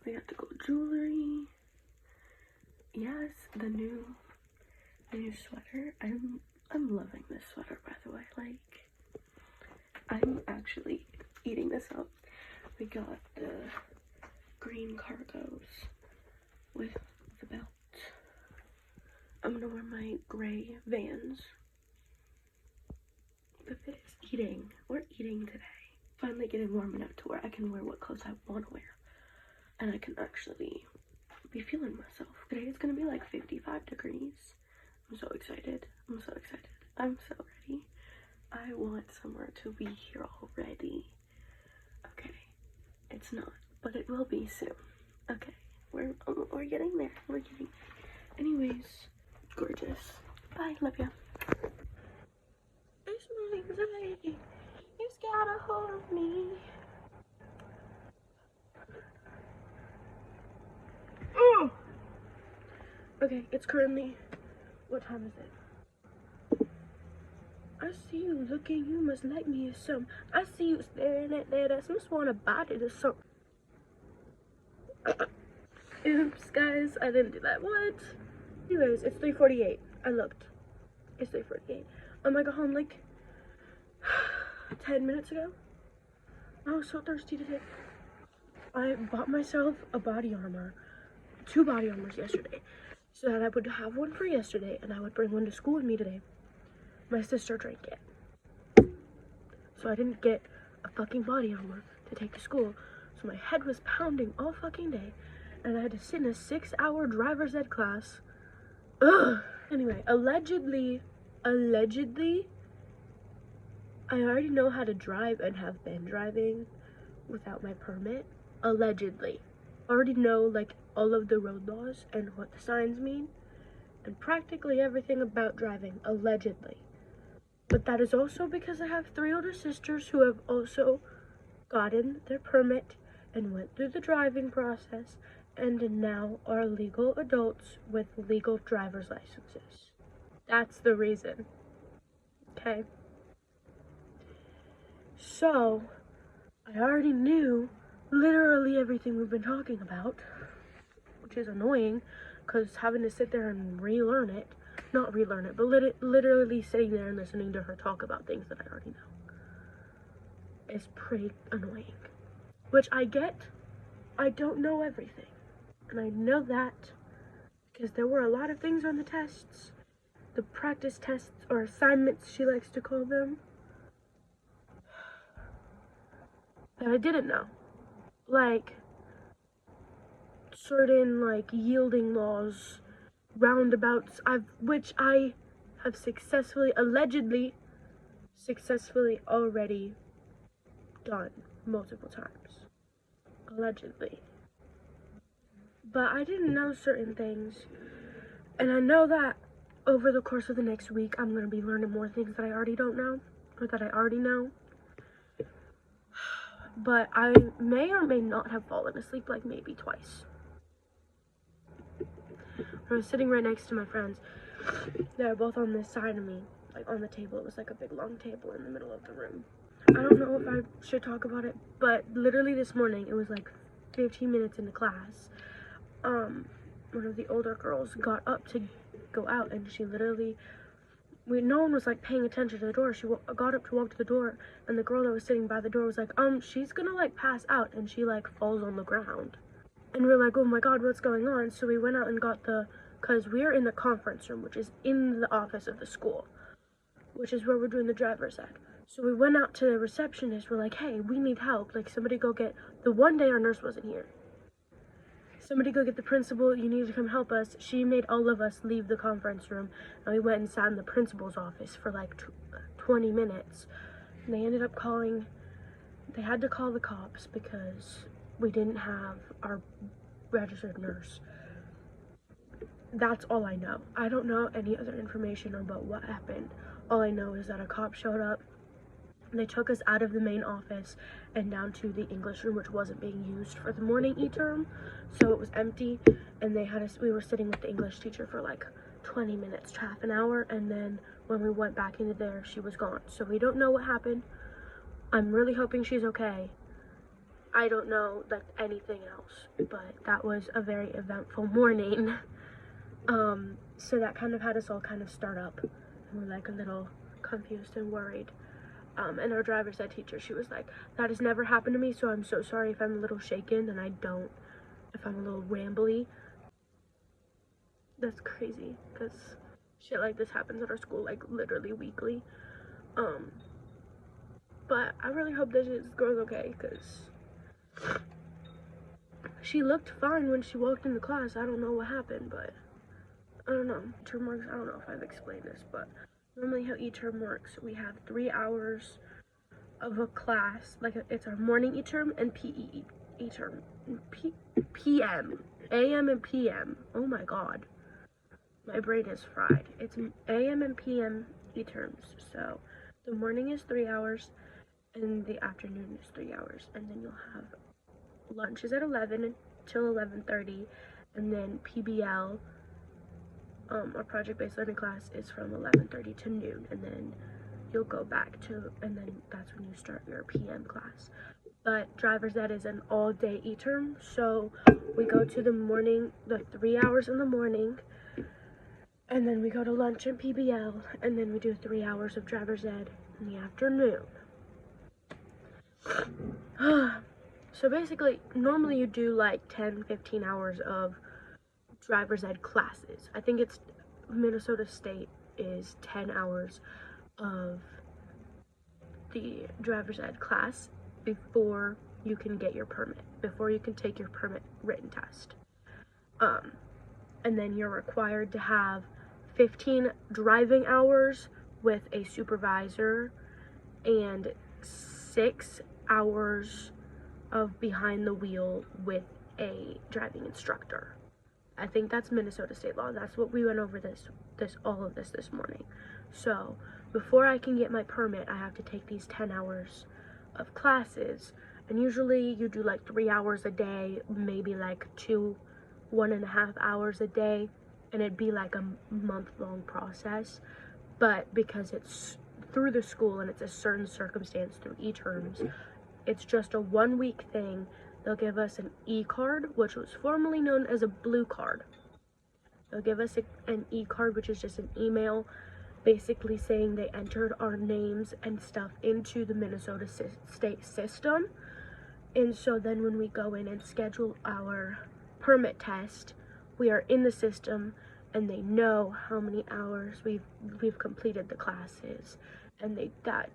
We got to go jewelry. Yes, the new sweater. I'm loving this sweater, by the way. Like, I'm actually eating this up. We got the green cargos with the belt. I'm gonna wear my gray Vans. The fit is eating. We're eating today. Finally getting warm enough to where I can wear what clothes I want to wear. And I can actually be feeling myself. Today is gonna be like 55 degrees. I'm so excited. I'm so excited. I'm so ready. I want somewhere to be here already. Okay. It's not, but it will be soon. Okay. We're getting there. We're getting there. Anyways, gorgeous. Bye. Love ya. It's my anxiety. It's got a hold of me. Oh! Okay, it's currently, what time is it? I see you looking, you must like me or something. I see you staring at that ass, must want to bite it or something. Oops, guys, I didn't do that. What? Anyways, it's 3:48. I looked. It's 3:48. I got home like 10 minutes ago. I was so thirsty today. I bought myself a body armor, 2 body armors yesterday, so that I would have one for yesterday and I would bring one to school with me today. My sister drank it, so I didn't get a fucking body armor to take to school, so my head was pounding all fucking day and I had to sit in a 6-hour driver's ed class. Ugh. Anyway, allegedly, I already know how to drive and have been driving without my permit. Allegedly. I already know like all of the road laws and what the signs mean and practically everything about driving, allegedly. But that is also because I have 3 older sisters who have also gotten their permit and went through the driving process and now are legal adults with legal driver's licenses. That's the reason. Okay? So, I already knew literally everything we've been talking about, which is annoying because having to sit there and relearn it, not relearn it, but literally sitting there and listening to her talk about things that I already know is pretty annoying. Which I get. I don't know everything. And I know that because there were a lot of things on the tests, the practice tests or assignments she likes to call them, that I didn't know. Like certain like yielding laws, roundabouts, which I have allegedly successfully already done multiple times. Allegedly. But I didn't know certain things. And I know that over the course of the next week, I'm going to be learning more things that I already don't know, or that I already know. But I may or may not have fallen asleep like maybe twice. I was sitting right next to my friends. They were both on this side of me, like on the table. It was like a big long table in the middle of the room. I don't know if I should talk about it, but literally this morning, it was like 15 minutes into class. One of the older girls got up to go out and she literally, no one was like paying attention to the door. She got up to walk to the door and the girl that was sitting by the door was like, she's gonna like pass out, and she like falls on the ground. And we were like, oh my god, what's going on? So we went out and got because we're in the conference room, which is in the office of the school, which is where we're doing the driver's ed. So we went out to the receptionist. We're like, hey, we need help. Like, somebody go get, the one day our nurse wasn't here. Somebody go get the principal. You need to come help us. She made all of us leave the conference room. And we went and sat in the principal's office for like 20 minutes. And they ended up they had to call the cops because we didn't have our registered nurse. That's all I know. I don't know any other information about what happened. All I know is that a cop showed up. They took us out of the main office and down to the English room, which wasn't being used for the morning e-term, so it was empty. And we were sitting with the English teacher for like 20 minutes to half an hour, and then when we went back into there, she was gone. So we don't know what happened. I'm really hoping she's okay. I don't know like anything else, but that was a very eventful morning. So that kind of had us all kind of start up, and we're like a little confused and worried. And our driver's ed teacher, she was like, that has never happened to me, so I'm so sorry if I'm a little shaken and if I'm a little rambly. That's crazy, because shit like this happens at our school like literally weekly. But I really hope this girl's okay, because she looked fine when she walked into class. I don't know what happened, but I don't know. Term works, I don't know if I've explained this, but normally how e-term works, we have 3 hours of a class, like it's our morning e-term and PE e-term, PM, AM and PM. Oh my god, my brain is fried. It's AM and PM e-terms. So the morning is 3 hours and the afternoon is 3 hours, and then you'll have lunches at 11 until 11:30, and then PBL, our project-based learning class, is from 11:30 to noon, and then you'll go back to, and then that's when you start your PM class. But driver's ed is an all-day e-term, so we go to the morning, the 3 hours in the morning, and then we go to lunch and PBL, and then we do 3 hours of driver's ed in the afternoon. So basically, normally you do like 10-15 hours of driver's ed classes. I think it's Minnesota State is 10 hours of the driver's ed class before you can get your permit, before you can take your permit written test. And then you're required to have 15 driving hours with a supervisor and 6 hours of behind the wheel with a driving instructor. I think that's Minnesota state law. That's what we went over all of this morning. So before I can get my permit, I have to take these 10 hours of classes, and usually you do like 3 hours a day, maybe like 1.5 hours a day, and it'd be like a month-long process. But because it's through the school and it's a certain circumstance through e-terms, it's just a 1-week thing. They'll give us an e-card, which was formerly known as a blue card. They'll give us an e-card, which is just an email basically saying they entered our names and stuff into the Minnesota state system. And so then when we go in and schedule our permit test, we are in the system, and they know how many hours we've completed the classes, and that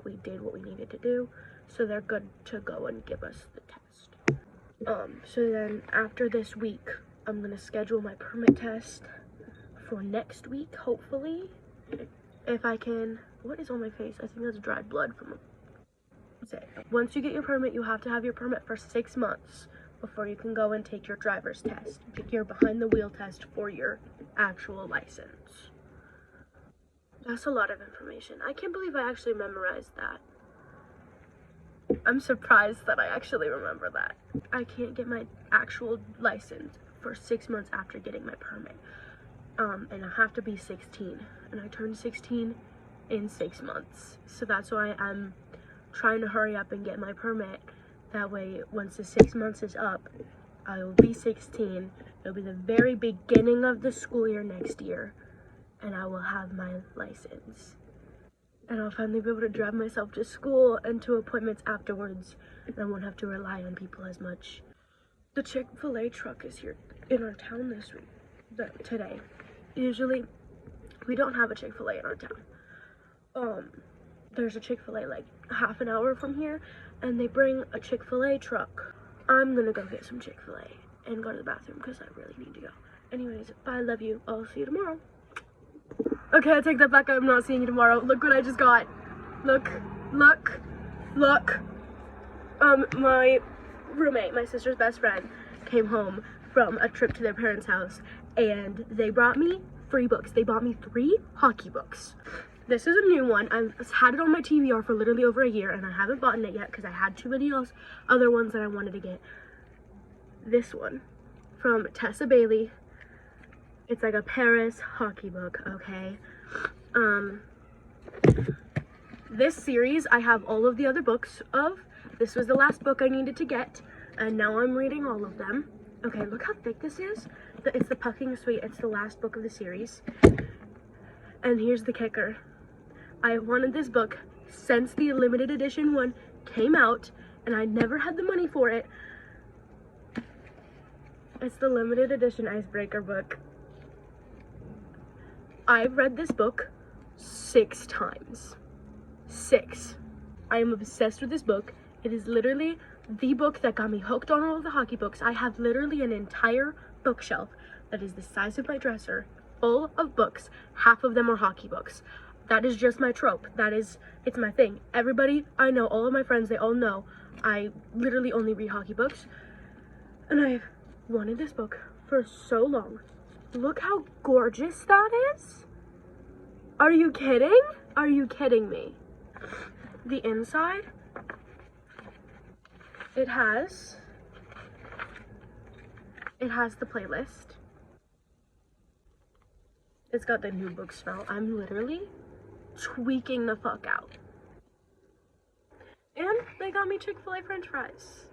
we did what we needed to do, so they're good to go and give us the test. So then after this week, I'm gonna schedule my permit test for next week, hopefully, if I can. What is on my face? I think that's dried blood from it. Once you get your permit, you have to have your permit for 6 months before you can go and take your driver's test, your behind the wheel test for your actual license. That's a lot of information. I can't believe I actually memorized that. I'm surprised that I actually remember that. I can't get my actual license for 6 months after getting my permit. And I have to be 16, and I turned 16 in 6 months. So that's why I'm trying to hurry up and get my permit. That way, once the 6 months is up, I will be 16. It'll be the very beginning of the school year next year, and I will have my license. And I'll finally be able to drive myself to school and to appointments afterwards, and I won't have to rely on people as much. The Chick-fil-A truck is here in our town today. Usually, we don't have a Chick-fil-A in our town. There's a Chick-fil-A like half an hour from here, and they bring a Chick-fil-A truck. I'm gonna go get some Chick-fil-A and go to the bathroom because I really need to go. Anyways, bye, love you. I'll see you tomorrow. Okay, I take that back. I'm not seeing you tomorrow. Look what I just got. Look. My roommate, my sister's best friend, came home from a trip to their parents' house, and they brought me free books. They bought me 3 hockey books. This is a new one. I've had it on my TBR for literally over a year, and I haven't bought it yet because I had too many other ones that I wanted to get. This one from Tessa Bailey. It's like a Paris hockey book, okay? This series, I have all of the other books of, This was the last book I needed to get, and now I'm reading all of them. Okay, look how thick this is. It's the Pucking Suite. It's the last book of the series. And here's the kicker. I wanted this book since the limited edition one came out, and I never had the money for it. It's the limited edition Icebreaker book. I've read this book 6 times. 6. I am obsessed with this book. It is literally the book that got me hooked on all of the hockey books. I have literally an entire bookshelf that is the size of my dresser, full of books. Half of them are hockey books. That is just my trope. It's my thing. Everybody I know, all of my friends, they all know I literally only read hockey books. And I've wanted this book for so long. Look how gorgeous that is. Are you kidding? Are you kidding me? The inside, it has the playlist. It's got the new book smell. I'm literally tweaking the fuck out. And they got me Chick-fil-A French fries.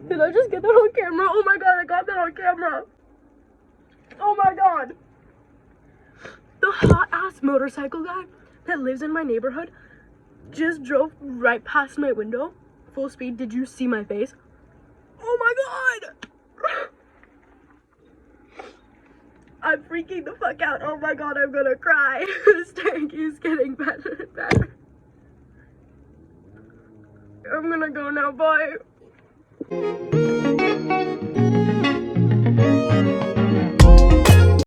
Did I just get that on camera? Oh my god, I got that on camera. Oh my god. The hot ass motorcycle guy that lives in my neighborhood just drove right past my window, full speed. Did you see my face? Oh my god. I'm freaking the fuck out. Oh my god, I'm gonna cry. This tank is getting better and better. I'm gonna go now, bye.